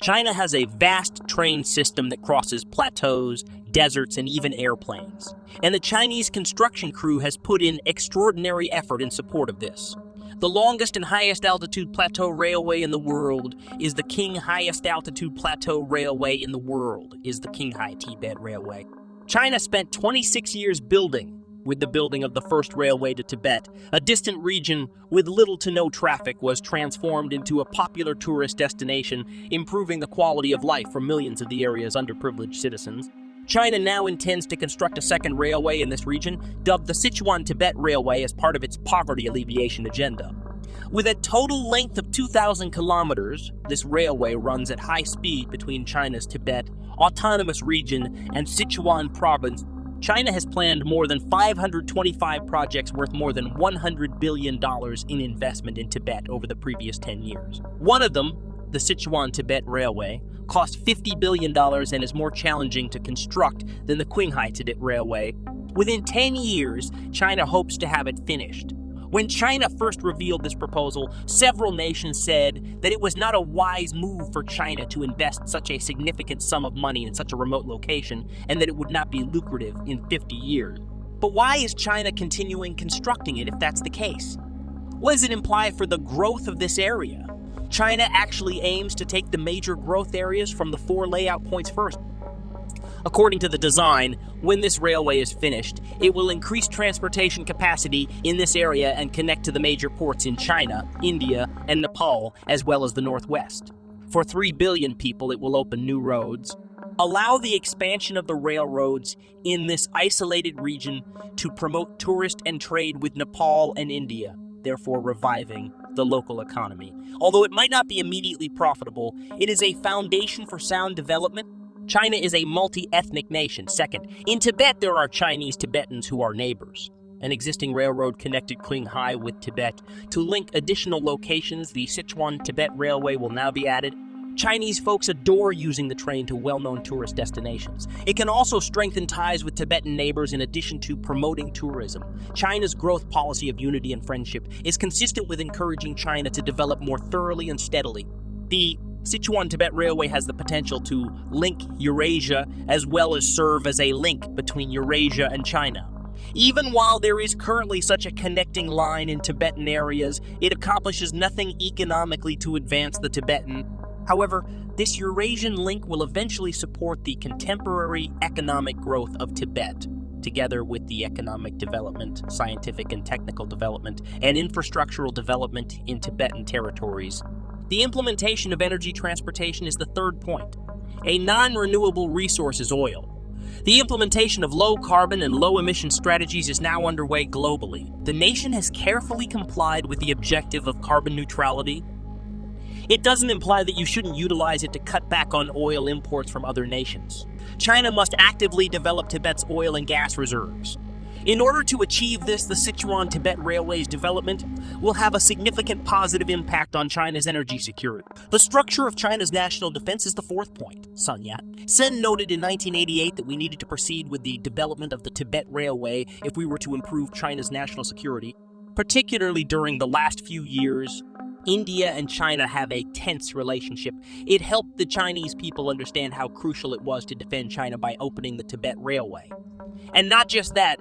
China has a vast train system that crosses plateaus, deserts, and even airplanes. And the Chinese construction crew has put in extraordinary effort in support of this. The longest and highest altitude plateau railway in the world is the Qinghai-Altitude Plateau Railway in the world is the Qinghai-Tibet Railway. China spent 26 years building. With the building of the first railway to Tibet, a distant region with little to no traffic was transformed into a popular tourist destination, improving the quality of life for millions of the area's underprivileged citizens. China now intends to construct a second railway in this region, dubbed the Sichuan Tibet Railway, as part of its poverty alleviation agenda. With a total length of 2,000 kilometers, this railway runs at high speed between China's Tibet Autonomous Region and Sichuan Province. China has planned more than 525 projects worth more than $100 billion in investment in Tibet over the previous 10 years. One of them, the Sichuan Tibet Railway, cost $50 billion and is more challenging to construct than the Qinghai-Tibet Railway. Within 10 years, China hopes to have it finished. When China first revealed this proposal, several nations said that it was not a wise move for China to invest such a significant sum of money in such a remote location, and that it would not be lucrative in 50 years. But why is China continuing constructing it if that's the case? What does it imply for the growth of this area? China actually aims to take the major growth areas from the 4 layout points first. According to the design, when this railway is finished, it will increase transportation capacity in this area and connect to the major ports in China, India, and Nepal, as well as the Northwest. For 3 billion people, it will open new roads, allow the expansion of the railroads in this isolated region to promote tourist and trade with Nepal and India, therefore reviving the local economy. Although it might not be immediately profitable, it is a foundation for sound development. China is a multi-ethnic nation. Second, in Tibet there are Chinese Tibetans who are neighbors. An existing railroad connected Qinghai with Tibet. To link additional locations, the Sichuan Tibet Railway will now be added. Chinese folks adore using the train to well-known tourist destinations. It can also strengthen ties with Tibetan neighbors in addition to promoting tourism. China's growth policy of unity and friendship is consistent with encouraging China to develop more thoroughly and steadily. The Sichuan Tibet Railway has the potential to link Eurasia as well as serve as a link between Eurasia and China. Even while there is currently such a connecting line in Tibetan areas, it accomplishes nothing economically to advance the Tibetan. However, this Eurasian link will eventually support the contemporary economic growth of Tibet, together with the economic development, scientific and technical development, and infrastructural development in Tibetan territories. The implementation of energy transportation is the third point. A non-renewable resource is oil. The implementation of low-carbon and low-emission strategies is now underway globally. The nation has carefully complied with the objective of carbon neutrality. It doesn't imply that you shouldn't utilize it to cut back on oil imports from other nations. China must actively develop Tibet's oil and gas reserves. In order to achieve this, the Sichuan Tibet Railway's development will have a significant positive impact on China's energy security. The structure of China's national defense is the fourth point, Sun Yat-sen noted in 1988 that we needed to proceed with the development of the Tibet Railway if we were to improve China's national security. Particularly during the last few years, India and China have a tense relationship. It helped the Chinese people understand how crucial it was to defend China by opening the Tibet Railway. And not just that,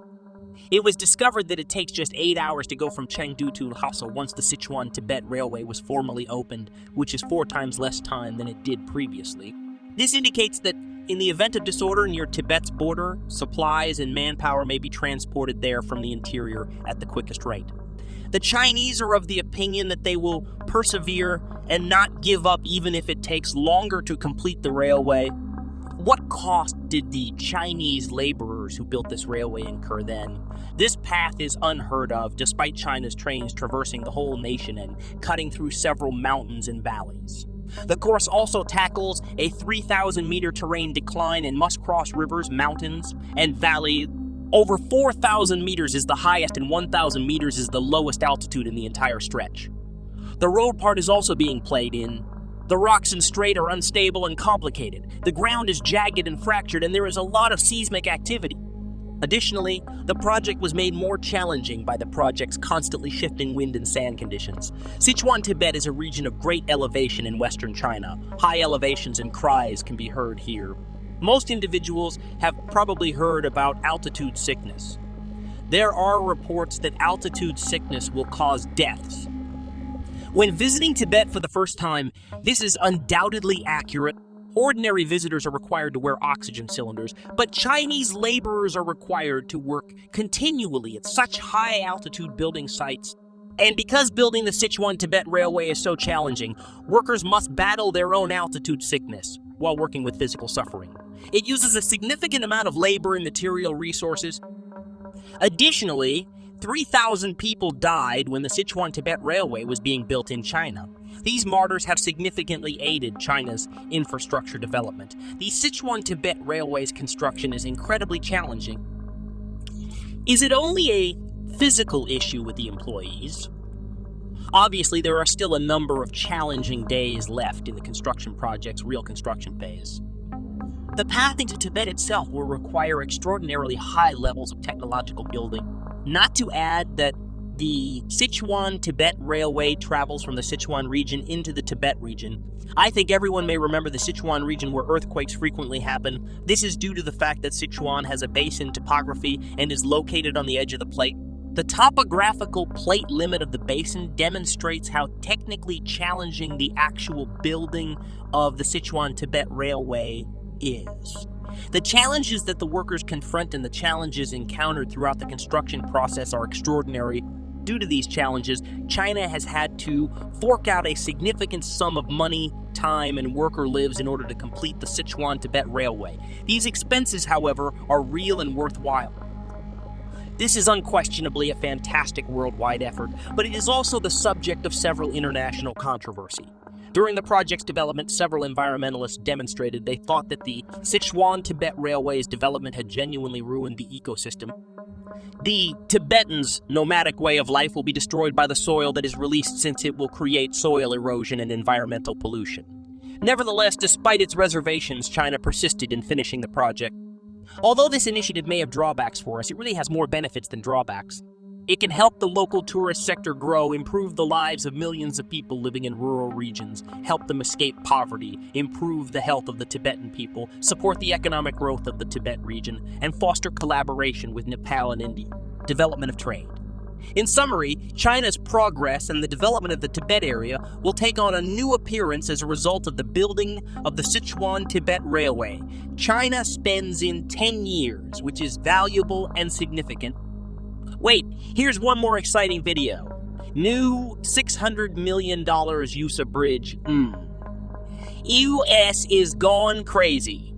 it was discovered that it takes just 8 hours to go from Chengdu to Lhasa once the Sichuan Tibet Railway was formally opened, which is 4 times less time than it did previously. This indicates that in the event of disorder near Tibet's border, supplies and manpower may be transported there from the interior at the quickest rate. The Chinese are of the opinion that they will persevere and not give up even if it takes longer to complete the railway. What cost did the Chinese laborers who built this railway incur then? This path is unheard of, despite China's trains traversing the whole nation and cutting through several mountains and valleys. The course also tackles a 3,000-meter terrain decline and must cross rivers, mountains, and valleys. Over 4,000 meters is the highest and 1,000 meters is the lowest altitude in the entire stretch. The road part is also being played in. The rocks and strait are unstable and complicated. The ground is jagged and fractured, and there is a lot of seismic activity. Additionally, the project was made more challenging by the project's constantly shifting wind and sand conditions. Sichuan Tibet is a region of great elevation in western China. High elevations and cries can be heard here. Most individuals have probably heard about altitude sickness. There are reports that altitude sickness will cause deaths. When visiting Tibet for the first time, this is undoubtedly accurate. Ordinary visitors are required to wear oxygen cylinders, but Chinese laborers are required to work continually at such high altitude building sites. And because building the Sichuan Tibet Railway is so challenging, workers must battle their own altitude sickness while working with physical suffering. It uses a significant amount of labor and material resources. Additionally, 3,000 people died when the Sichuan Tibet Railway was being built in China. These martyrs have significantly aided China's infrastructure development. The Sichuan Tibet Railway's construction is incredibly challenging. Is it only a physical issue with the employees? Obviously, there are still a number of challenging days left in the construction project's real construction phase. The path into Tibet itself will require extraordinarily high levels of technological building. Not to add that the Sichuan Tibet Railway travels from the Sichuan region into the Tibet region. I think everyone may remember the Sichuan region where earthquakes frequently happen. This is due to the fact that Sichuan has a basin topography and is located on the edge of the plate. The topographical plate limit of the basin demonstrates how technically challenging the actual building of the Sichuan Tibet Railway is. The challenges that the workers confront and the challenges encountered throughout the construction process are extraordinary. Due to these challenges, China has had to fork out a significant sum of money, time, and worker lives in order to complete the Sichuan Tibet Railway. These expenses, however, are real and worthwhile. This is unquestionably a fantastic worldwide effort, but it is also the subject of several international controversy. During the project's development, several environmentalists demonstrated they thought that the Sichuan Tibet Railway's development had genuinely ruined the ecosystem. The Tibetans' nomadic way of life will be destroyed by the soil that is released, since it will create soil erosion and environmental pollution. Nevertheless, despite its reservations, China persisted in finishing the project. Although this initiative may have drawbacks for us, it really has more benefits than drawbacks. It can help the local tourist sector grow, improve the lives of millions of people living in rural regions, help them escape poverty, improve the health of the Tibetan people, support the economic growth of the Tibet region, and foster collaboration with Nepal and India. Development of trade. In summary, China's progress and the development of the Tibet area will take on a new appearance as a result of the building of the Sichuan Tibet Railway. China spends in 10 years, which is valuable and significant. Wait, here's one more exciting video. New $600 million use of bridge. US is gone crazy.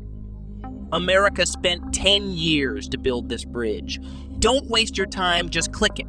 America spent 10 years to build this bridge. Don't waste your time, just click it.